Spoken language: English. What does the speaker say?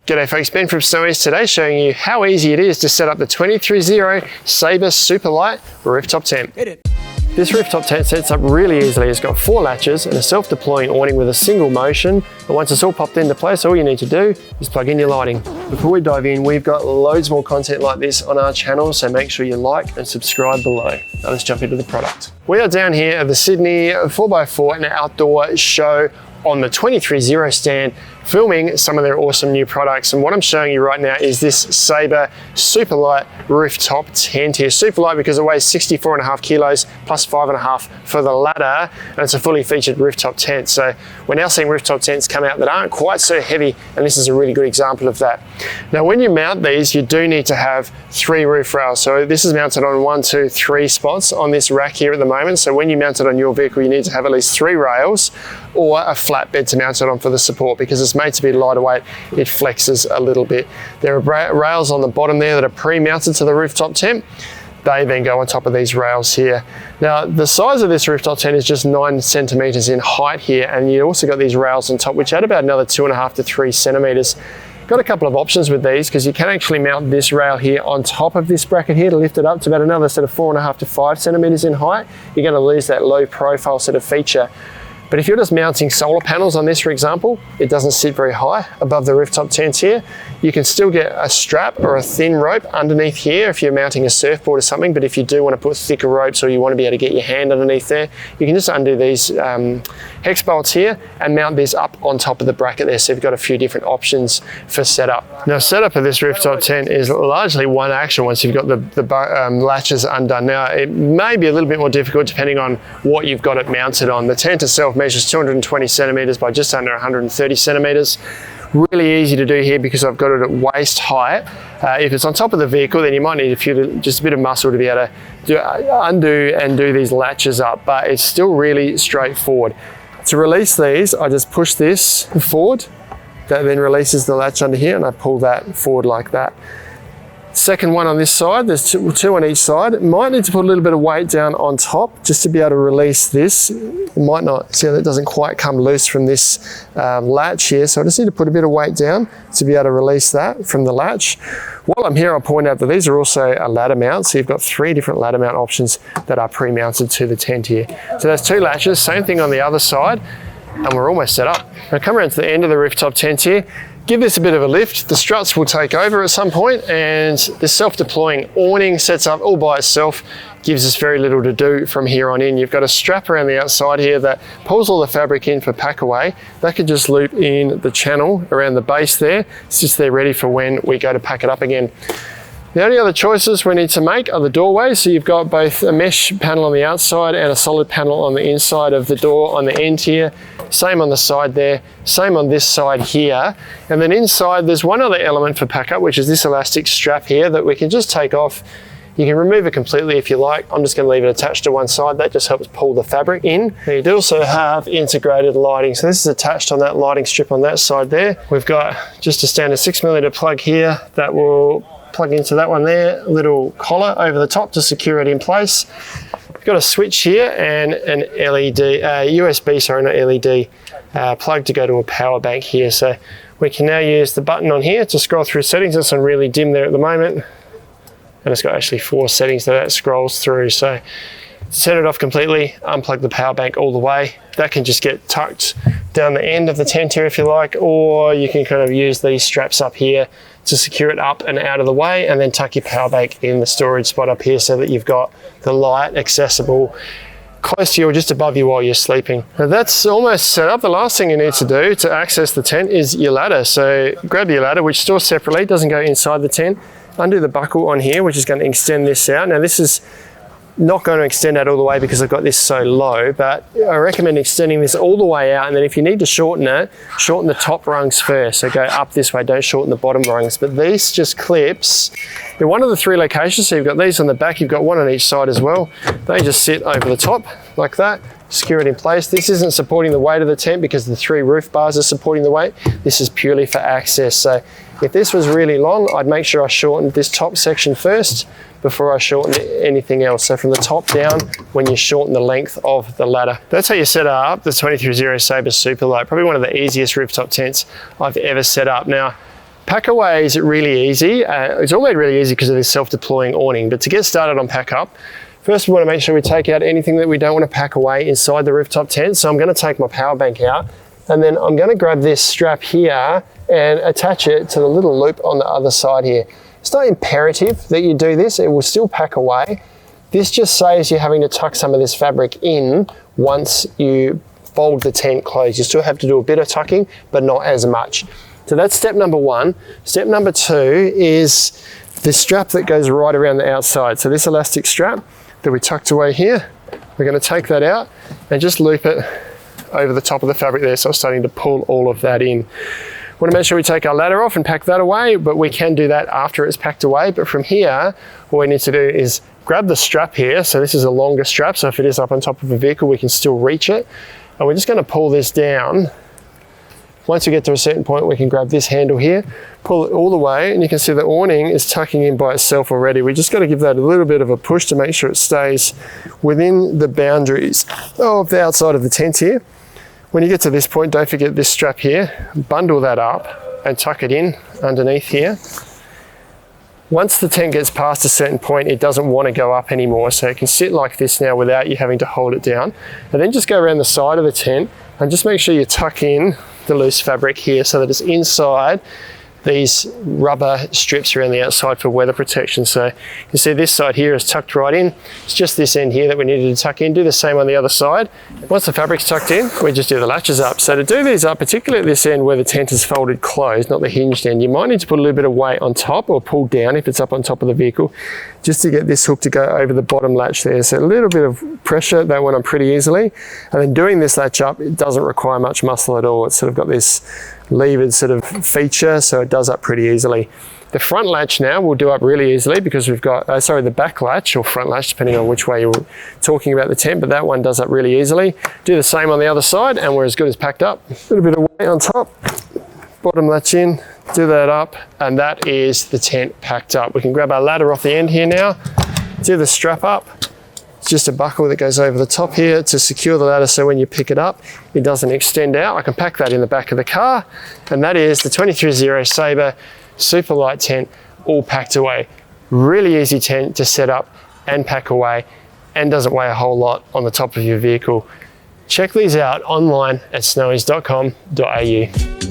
G'day folks, Ben from Snow East today showing you how easy it is to set up the 23-0 Saber Super Lite rooftop tent. Hit it. This rooftop tent sets up really easily. It's got 4 latches and a self-deploying awning with a single motion. And once it's all popped into place, all you need to do is plug in your lighting. Before we dive in, we've got loads more content like this on our channel, so make sure you like and subscribe below. Now let's jump into the product. We are down here at the Sydney 4x4 and outdoor show on the 23-0 stand, filming some of their awesome new products. And what I'm showing you right now is this Saber Super Lite rooftop tent here. Super light because it weighs 64.5 kilos plus 5.5 for the ladder, and it's a fully featured rooftop tent. So we're now seeing rooftop tents come out that aren't quite so heavy, and this is a really good example of that. Now when you mount these, you do need to have 3 roof rails. So this is mounted on 1, 2, 3 spots on this rack here at the moment. So when you mount it on your vehicle, you need to have at least 3 rails or a flat bed to mount it on for the support, because it's made to be lighter weight, it flexes a little bit. There are rails on the bottom there that are pre-mounted to the rooftop tent. They then go on top of these rails here. Now the size of this rooftop tent is just 9 centimeters in height here, and you also got these rails on top which add about another 2.5 to 3 centimeters. Got a couple of options with these, because you can actually mount this rail here on top of this bracket here to lift it up to about another sort of 4.5 to 5 centimeters in height. You're going to lose that low profile sort of feature. But if you're just mounting solar panels on this, for example, it doesn't sit very high above the rooftop tent here. You can still get a strap or a thin rope underneath here if you're mounting a surfboard or something, but if you do want to put thicker ropes or you want to be able to get your hand underneath there, you can just undo these hex bolts here and mount this up on top of the bracket there. So you've got a few different options for setup. Now setup of this rooftop tent is largely one action once you've got the latches undone. Now it may be a little bit more difficult depending on what you've got it mounted on. The tent itself measures 220 centimeters by just under 130 centimeters. Really easy to do here because I've got it at waist height. If it's on top of the vehicle, then you might need just a bit of muscle to be able to undo and do these latches up, but it's still really straightforward. To release these, I just push this forward. That then releases the latch under here, and I pull that forward like that. Second one on this side, there's two on each side. Might need to put a little bit of weight down on top just to be able to release this. It might not, see how that doesn't quite come loose from this latch here. So I just need to put a bit of weight down to be able to release that from the latch. While I'm here, I'll point out that these are also a ladder mount. So you've got 3 different ladder mount options that are pre-mounted to the tent here. So there's 2 latches, same thing on the other side, and we're almost set up. Now come around to the end of the rooftop tent here. Give this a bit of a lift. The struts will take over at some point, and this self-deploying awning sets up all by itself, gives us very little to do from here on in. You've got a strap around the outside here that pulls all the fabric in for pack away. That could just loop in the channel around the base there. It's just there ready for when we go to pack it up again. The only other choices we need to make are the doorways. So you've got both a mesh panel on the outside and a solid panel on the inside of the door on the end here. Same on the side there, same on this side here. And then inside there's one other element for pack up, which is this elastic strap here that we can just take off. You can remove it completely if you like. I'm just going to leave it attached to one side. That just helps pull the fabric in. Now you do also have integrated lighting. So this is attached on that lighting strip on that side there. We've got just a standard 6mm plug here that will plug into that one there, a little collar over the top to secure it in place. We've got a switch here and an LED, USB, sorry, not LED, plug to go to a power bank here. So we can now use the button on here to scroll through settings. It's on really dim there at the moment. And it's got actually 4 settings that scrolls through. So set it off completely, unplug the power bank all the way. That can just get tucked down the end of the tent here if you like, or you can kind of use these straps up here to secure it up and out of the way, and then tuck your power bank in the storage spot up here so that you've got the light accessible close to you or just above you while you're sleeping. Now that's almost set up. The last thing you need to do to access the tent is your ladder. So grab your ladder, which stores separately, doesn't go inside the tent. Undo the buckle on here, which is going to extend this out. Now this is not going to extend out all the way because I've got this so low, but I recommend extending this all the way out, and then if you need to shorten it, shorten the top rungs first. So go up this way, don't shorten the bottom rungs. But these just clips in one of the 3 locations. So you've got these on the back, you've got one on each side as well. They just sit over the top like that, secure it in place. This isn't supporting the weight of the tent because the 3 roof bars are supporting the weight. This is purely for access. So if this was really long, I'd make sure I shortened this top section first before I shorten anything else. So from the top down, when you shorten the length of the ladder. That's how you set up the 23-0 Saber Super Lite. Probably one of the easiest rooftop tents I've ever set up. Now, Pack away is really easy. It's all made really easy because of this self-deploying awning, but to get started on pack up, first we want to make sure we take out anything that we don't want to pack away inside the rooftop tent. So I'm going to take my power bank out, and then I'm going to grab this strap here and attach it to the little loop on the other side here. It's not imperative that you do this, it will still pack away. This just saves you having to tuck some of this fabric in once you fold the tent closed. You still have to do a bit of tucking, but not as much. So that's step number one. Step number two is the strap that goes right around the outside. So this elastic strap that we tucked away here, we're going to take that out and just loop it over the top of the fabric there. So I'm starting to pull all of that in. We want to make sure we take our ladder off and pack that away, but we can do that after it's packed away. But from here, what we need to do is grab the strap here. So this is a longer strap, so if it is up on top of a vehicle, we can still reach it. And we're just going to pull this down. Once we get to a certain point, we can grab this handle here, pull it all the way, and you can see the awning is tucking in by itself already. We just got to give that a little bit of a push to make sure it stays within the boundaries of the outside of the tent here. When you get to this point, don't forget this strap here, bundle that up and tuck it in underneath here. Once the tent gets past a certain point, it doesn't want to go up anymore, so it can sit like this now without you having to hold it down. And then just go around the side of the tent and just make sure you tuck in the loose fabric here so that it's inside these rubber strips around the outside for weather protection. So you can see this side here is tucked right in. It's just this end here that we needed to tuck in. Do the same on the other side. Once the fabric's tucked in, we just do the latches up. So to do these up, particularly at this end where the tent is folded closed, not the hinged end, you might need to put a little bit of weight on top or pull down if it's up on top of the vehicle, just to get this hook to go over the bottom latch there. So a little bit of pressure, that went on pretty easily. And then doing this latch up, it doesn't require much muscle at all. It's sort of got this levered sort of feature, so it does up pretty easily. The front latch now will do up really easily because we've got, the back latch or front latch, depending on which way you're talking about the tent, but that one does up really easily. Do the same on the other side and we're as good as packed up. A little bit of weight on top, bottom latch in, do that up, and that is the tent packed up. We can grab our ladder off the end here now, do the strap up. It's just a buckle that goes over the top here to secure the ladder so when you pick it up, it doesn't extend out. I can pack that in the back of the car, and that is the 23-0 Saber super light tent, all packed away. Really easy tent to set up and pack away, and doesn't weigh a whole lot on the top of your vehicle. Check these out online at snowies.com.au.